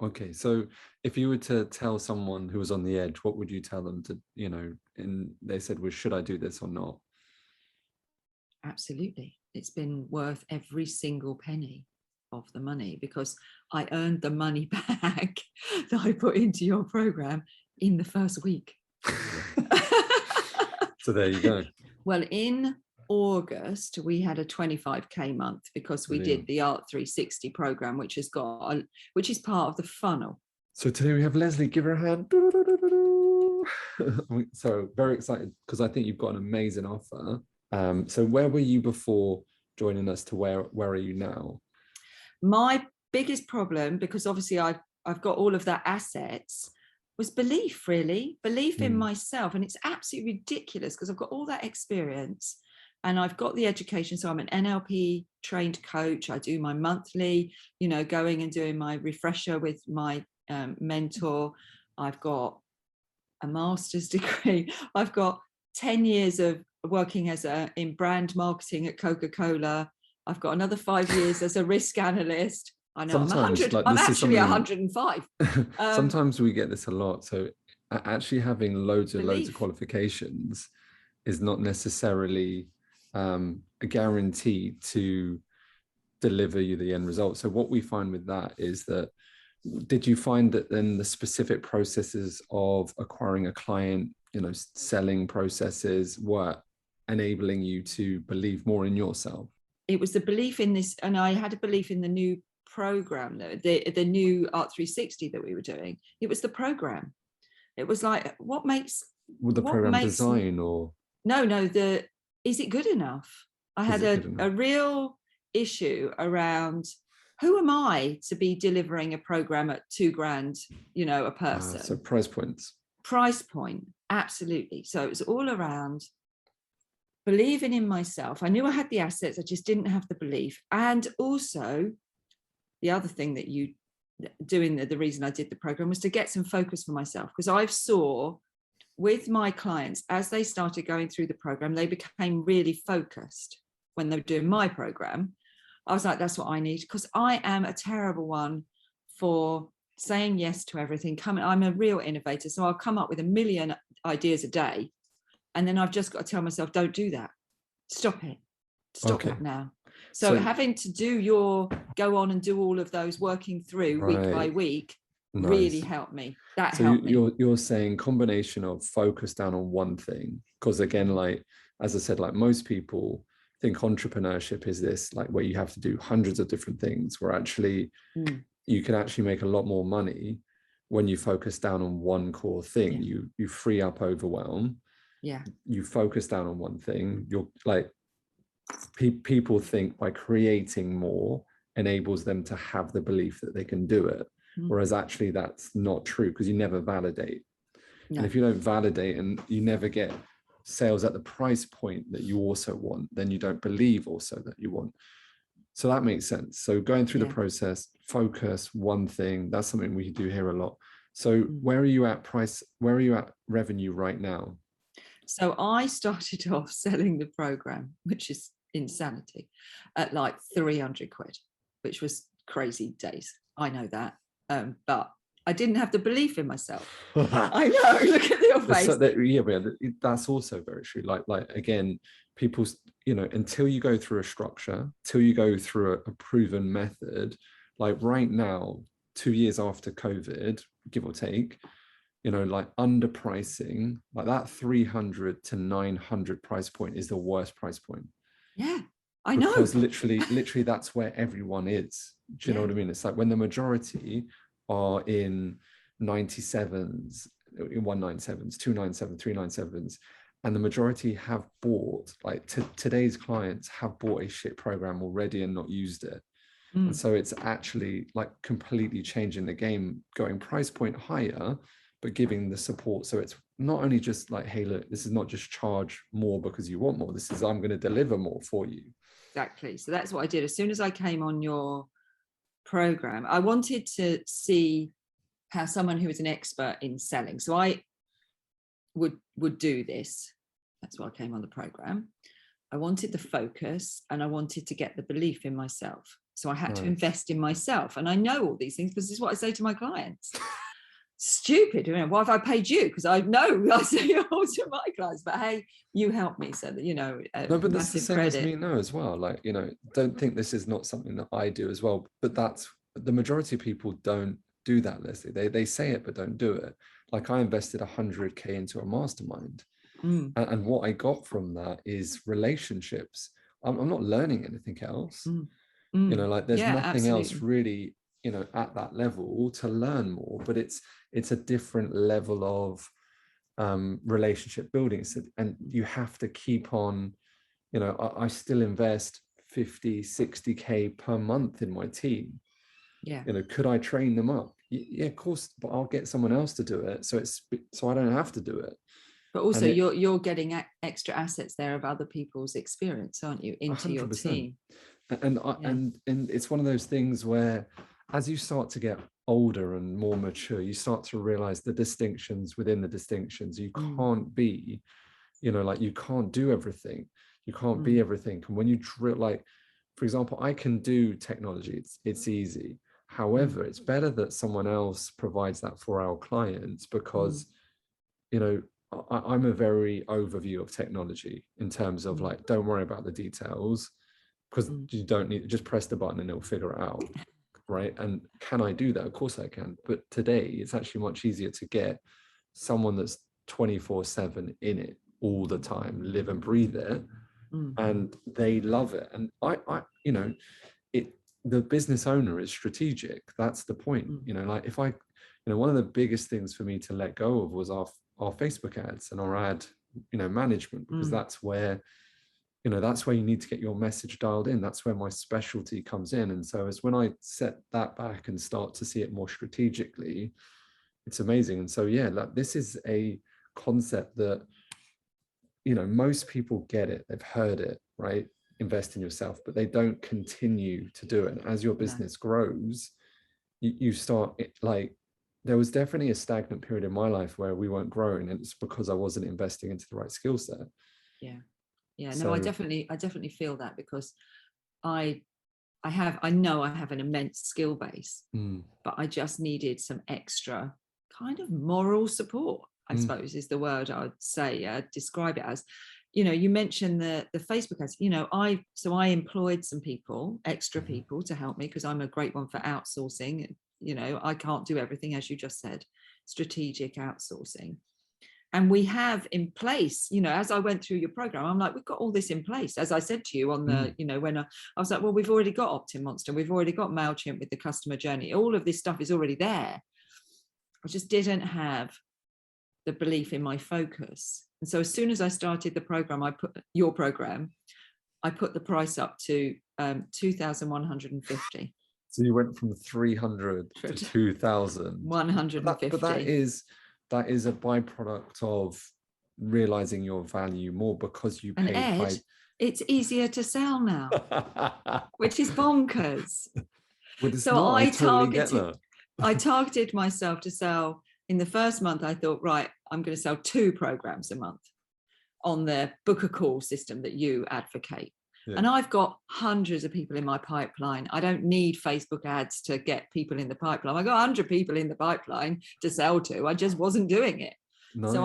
Okay, so if you were to tell someone who was on the edge, what would you tell them to, and they said, well, should I do this or not? Absolutely. It's been worth every single penny of the money, because I earned the money back that I put into your program in the first week. So there you go. Well, in August, we had a 25K month because we did Brilliant. the Art 360 program, which is part of the funnel. So today we have Lesley. Give her a hand. So very excited because I think you've got an amazing offer. So where were you before joining us to where are you now? My biggest problem, because obviously I've got all of that assets, was belief, really, belief in myself. And it's absolutely ridiculous because I've got all that experience and I've got the education. So I'm an NLP trained coach. I do my monthly, going and doing my refresher with my mentor. I've got a master's degree. I've got 10 years of working in brand marketing at Coca-Cola. I've got another 5 years as a risk analyst. I know Sometimes, I'm actually 105. Sometimes we get this a lot. So actually having loads of qualifications is not necessarily a guarantee to deliver you the end result. So what we find with that is that, did you find that then the specific processes of acquiring a client, selling processes were enabling you to believe more in yourself? It was the belief in this, and I had a belief in the new program, the new Art 360 that we were doing. It was the program. It was like, what makes with the program design, or no, is it good enough? I had a real issue around, who am I to be delivering a program at $2,000, a person? So price point, absolutely. So it was all around believing in myself. I knew I had the assets, I just didn't have the belief. And also, the other thing that you doing, the reason I did the program was to get some focus for myself, because I saw with my clients, as they started going through the program, they became really focused when they were doing my program. I was like, that's what I need, because I am a terrible one for saying yes to everything. I'm a real innovator, so I'll come up with a million ideas a day, and then I've just got to tell myself, don't do that. Stop it. Stop that now. So having to go on and do all of those, working through week by week, really helped me. That helped me. You're saying combination of focus down on one thing, because again, like, as I said, like most people think entrepreneurship is this, like, where you have to do hundreds of different things, where actually you can actually make a lot more money when you focus down on one core thing. You free up overwhelm. You focus down on one thing. You're like, people think by creating more enables them to have the belief that they can do it, whereas actually that's not true, because you never validate. And if you don't validate and you never get sales at the price point that you also want, then you don't believe also that you want. So that makes sense. So going through the process, focus one thing, that's something we do here a lot. So where are you at revenue right now? So I started off selling the program, which is insanity, at like 300 quid, which was crazy days. I know that. But I didn't have the belief in myself. I know, look at your face. That's also very true. Like again, people, until you go through a structure, till you go through a proven method, like right now, 2 years after COVID, give or take, like underpricing, like that 300 to 900 price point is the worst price point. Yeah, I know. Because literally that's where everyone is. Do you know what I mean? It's like when the majority are in 97s, in 197s, 297, 397s, and the majority have bought, like today's clients have bought a shit program already and not used it. And so it's actually like completely changing the game, going price point higher, but giving the support. So it's not only just like, hey, look, this is not just charge more because you want more. This is, I'm going to deliver more for you. Exactly. So that's what I did. As soon as I came on your program, I wanted to see how someone who was an expert in selling. So I would do this. That's why I came on the program. I wanted the focus and I wanted to get the belief in myself. So I had to Nice. invest in myself. And I know all these things because this is what I say to my clients. Stupid, why have I paid you? Because I know I say it all to my clients, but hey, you help me, so that, No, but that's the massive same as me credit. now as well. Like, don't think this is not something that I do as well, but that's the majority of people don't do that, Lesley. They say it, but don't do it. Like, I invested 100K into a mastermind. And what I got from that is relationships. I'm not learning anything else. Like, there's Yeah, nothing else absolutely. really, at that level to learn more, but it's a different level of relationship building. So, and you have to keep on, I still invest 50, 60K per month in my team. Yeah. Could I train them up? Yeah, of course, but I'll get someone else to do it. So I don't have to do it. But also you're getting extra assets there of other people's experience, aren't you, into 100%. Your team. And it's one of those things where, as you start to get older and more mature, you start to realize the distinctions within the distinctions. You can't be, like, you can't do everything. You can't be everything. And when you drill, like, for example, I can do technology. It's easy. However, it's better that someone else provides that for our clients, because, I'm a very overview of technology in terms of, like, don't worry about the details, because you don't need, just press the button and it'll figure it out. Right. And can I do that? Of course I can. But today it's actually much easier to get someone that's 24/7 in it all the time, live and breathe it, and they love it. And the business owner is strategic. That's the point. Like, if I, one of the biggest things for me to let go of was our Facebook ads and our ad, management, because that's where you need to get your message dialed in. That's where my specialty comes in. And so as when I set that back and start to see it more strategically, it's amazing. And so, yeah, like, this is a concept that, most people get it. They've heard it, right? Invest in yourself, but they don't continue to do it. And as your business grows, you start like, there was definitely a stagnant period in my life where we weren't growing, and it's because I wasn't investing into the right skill set. No, so, I definitely feel that, because I know I have an immense skill base, but I just needed some extra kind of moral support, I suppose is the word I would say, describe it as. You mentioned the Facebook ads. I employed some people, extra people, to help me, because I'm a great one for outsourcing. I can't do everything, as you just said, strategic outsourcing. And we have in place, as I went through your program, I'm like, we've got all this in place. As I said to you on the, when I was like, well, we've already got Optin-Monster, we've already got MailChimp with the customer journey. All of this stuff is already there. I just didn't have the belief in my focus. And so as soon as I started the program, I put the price up to 2,150. So you went from 300 to 2,000. 150. But that is a byproduct of realizing your value more, because you paid. And Ed, it's easier to sell now, which is bonkers. So I totally get that. I targeted myself to sell. In the first month, I thought, right, I'm going to sell 2 programs a month on the book a call system that you advocate. Yeah. And I've got hundreds of people in my pipeline. I don't need Facebook ads to get people in the pipeline. I got 100 people in the pipeline to sell to. I just wasn't doing it. Nice. So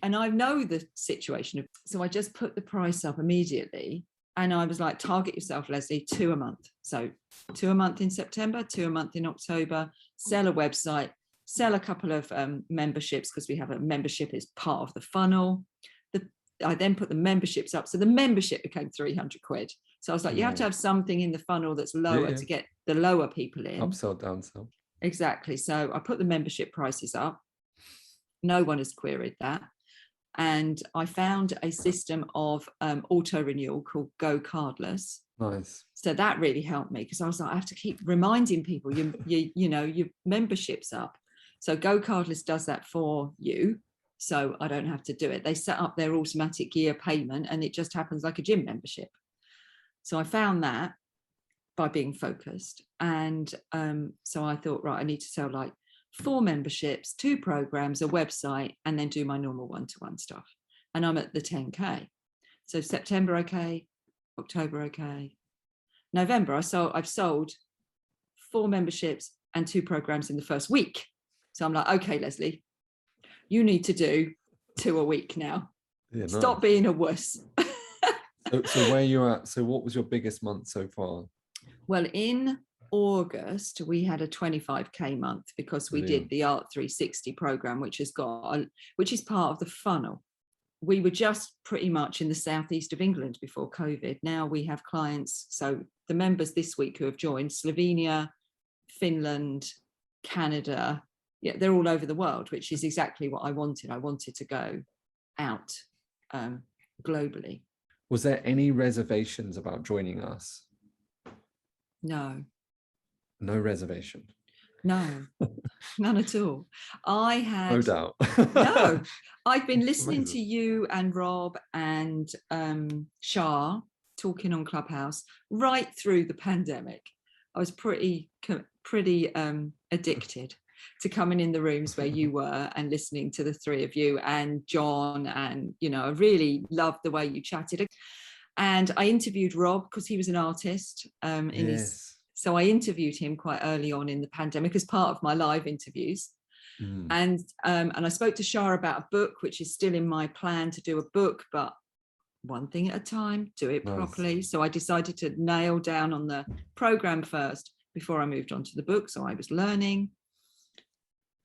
I know the situation. So I just put the price up immediately. And I was like, target yourself, Lesley, 2 a month. So 2 a month in September, 2 a month in October, sell a website, sell a couple of memberships, because we have a membership as part of the funnel. I then put the memberships up. So the membership became 300 quid. So I was like, you have to have something in the funnel that's lower to get the lower people in. Upsell, downsell. Exactly. So I put the membership prices up. No one has queried that. And I found a system of auto renewal called Go Cardless. Nice. So that really helped me, because I was like, I have to keep reminding people, your membership's up. So Go Cardless does that for you. So I don't have to do it. They set up their automatic gear payment, and it just happens like a gym membership. So I found that by being focused. And so I thought, right, I need to sell like 4 memberships, 2 programs, a website, and then do my normal one-to-one stuff. And I'm at the 10K. So September, okay. October, okay. November, I've sold 4 memberships and 2 programs in the first week. So I'm like, okay, Lesley, you need to do 2 a week now. Yeah, Stop nice. being a wuss. So where you're at, so what was your biggest month so far? Well, in August, we had a 25k month because we did the Art 360 program, which is part of the funnel. We were just pretty much in the southeast of England before COVID. Now we have clients. So the members this week who have joined, Slovenia, Finland, Canada, yeah, they're all over the world, which is exactly what I wanted. I wanted to go out globally. Was there any reservations about joining us? No. No reservation. No, none at all. I had no doubt. No, I've been That's listening amazing. to you and Rob and Shah talking on Clubhouse right through the pandemic. I was pretty addicted to coming in the rooms where you were and listening to the 3 of you and John, and I really loved the way you chatted. And I interviewed Rob because he was an artist so I interviewed him quite early on in the pandemic as part of my live interviews. And I spoke to Shah about a book, which is still in my plan to do a book, but one thing at a time, do it properly. So I decided to nail down on the program first before I moved on to the book. So I was learning.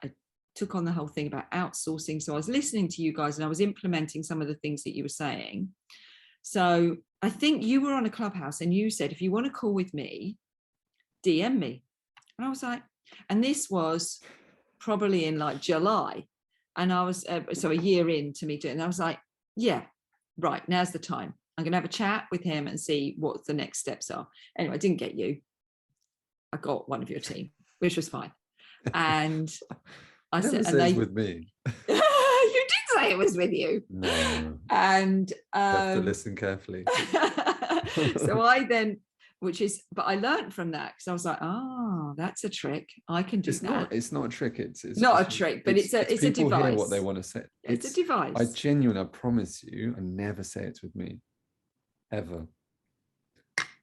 I took on the whole thing about outsourcing. So I was listening to you guys and I was implementing some of the things that you were saying. So I think you were on a Clubhouse and you said, if you want to call with me, DM me. And I was like, and this was probably in like July. And I was, so a year into me doing, and I was like, yeah, right, now's the time. I'm going to have a chat with him and see what the next steps are. Anyway, I didn't get you. I got one of your team, which was fine. And I said, and they with me. You did say it was with you. No. And you have to listen carefully. So I then, but I learned from that because I was like, oh, that's a trick. I can do that. It's not a trick. It's not a trick, but it's a device. Hear what they want to say. It's a device. I genuinely, I promise you, I never say it's with me, ever.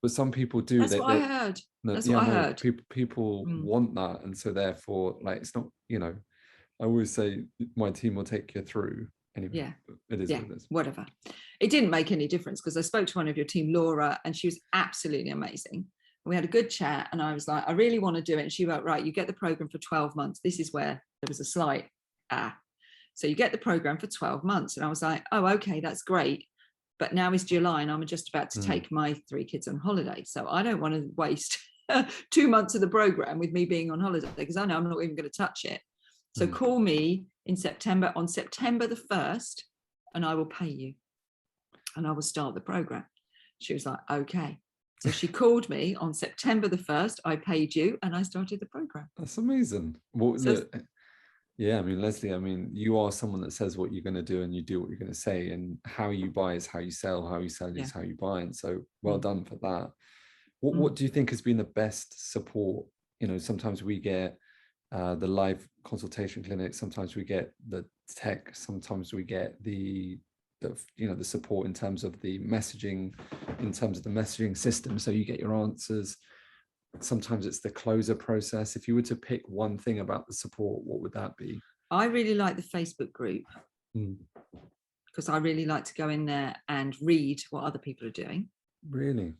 But some people do. That's what I heard. That's what I heard. People want that, and so therefore, like, it's not. I always say my team will take you through. Anyway, yeah, it is what it is. Whatever. It didn't make any difference because I spoke to one of your team, Laura, and she was absolutely amazing. We had a good chat, and I was like, I really want to do it. And she went, right, you get the program for 12 months. This is where there was a slight so you get the program for 12 months, and I was like, oh, okay, that's great. But now is July, and I'm just about to take my 3 kids on holiday, so I don't want to waste 2 months of the program with me being on holiday because I know I'm not even going to touch it. So call me in September, on September the 1st, and I will pay you and I will start the program. She was like, okay. So she called me on September the 1st, I paid you, and I started the program. That's amazing. Well, yeah, I mean, Lesley, I mean, you are someone that says what you're going to do and you do what you're going to say, and how you buy is how you sell, how you sell is how you buy. And so well done for that. What do you think has been the best support? Sometimes we get the live consultation clinic, sometimes we get the tech, sometimes we get the support in terms of the messaging, in terms of the messaging system, so you get your answers. Sometimes it's the closer process. If you were to pick one thing about the support, what would that be? I really like the Facebook group because I really like to go in there and read what other people are doing. Really?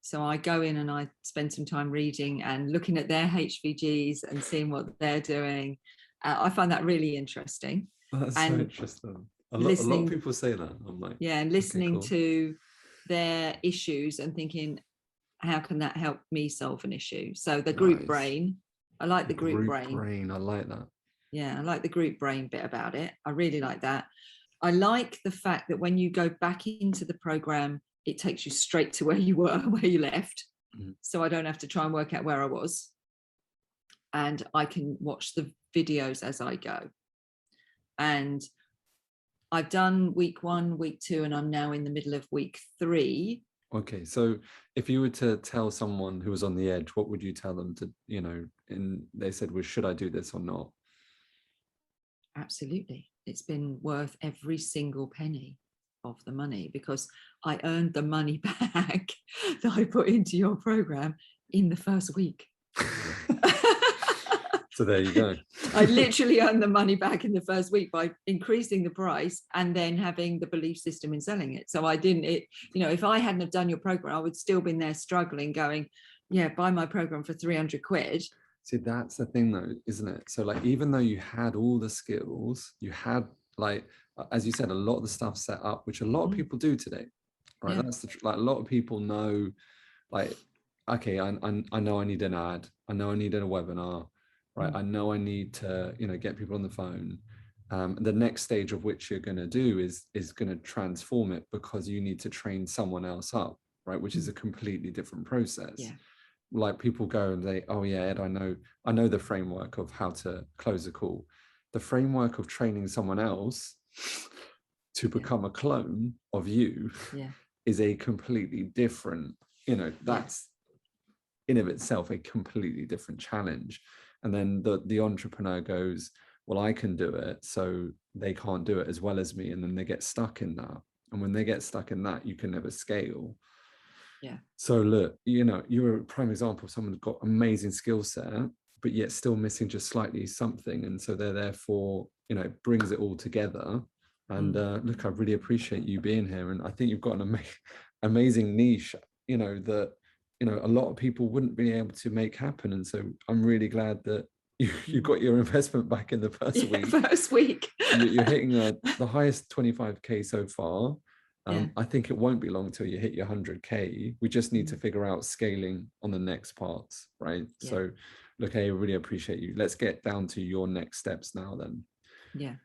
So I go in and I spend some time reading and looking at their HVGs and seeing what they're doing. I find that really interesting. That's so interesting. A lot of people say that. I'm like, and listening to their issues and thinking, how can that help me solve an issue? So the group brain, I like the group brain. I like that. Yeah, I like the group brain bit about it. I really like that. I like the fact that when you go back into the program, it takes you straight to where you were, where you left. So I don't have to try and work out where I was. And I can watch the videos as I go. And I've done week 1, week 2, and I'm now in the middle of week 3. Okay, so if you were to tell someone who was on the edge, what would you tell them to, and they said, well, should I do this or not? Absolutely. It's been worth every single penny of the money, because I earned the money back that I put into your program in the first week. So there you go. I literally earned the money back in the first week by increasing the price and then having the belief system in selling it. So I didn't, if I hadn't have done your program, I would still been there struggling, going, yeah, buy my program for 300 quid. See, that's the thing though, isn't it? So like, even though you had all the skills, you had, like, as you said, a lot of the stuff set up, which a lot of people do today, right? Yeah. That's like, a lot of people know, like, okay, I know I need an ad. I know I need a webinar, right? I know I need to, get people on the phone. The next stage of which you're going to do is going to transform it, because you need to train someone else up, right? Which is a completely different process. Yeah. Like, people go and they, oh yeah, Ed, I know the framework of how to close a call. The framework of training someone else to become a clone of you is a completely different, that's in of itself a completely different challenge. And then the entrepreneur goes, well, I can do it, so they can't do it as well as me. And then they get stuck in that. And when they get stuck in that, you can never scale. Yeah. So look, you're a prime example of someone who's got amazing skill set, but yet still missing just slightly something. And so they're therefore, brings it all together. And look, I really appreciate you being here. And I think you've got an amazing niche, that, a lot of people wouldn't be able to make happen. And so I'm really glad that you got your investment back in the first week. First week. You're hitting the highest 25K so far. I think it won't be long till you hit your 100K. We just need to figure out scaling on the next parts, right? So look, I really appreciate you. Let's get down to your next steps now then. Yeah.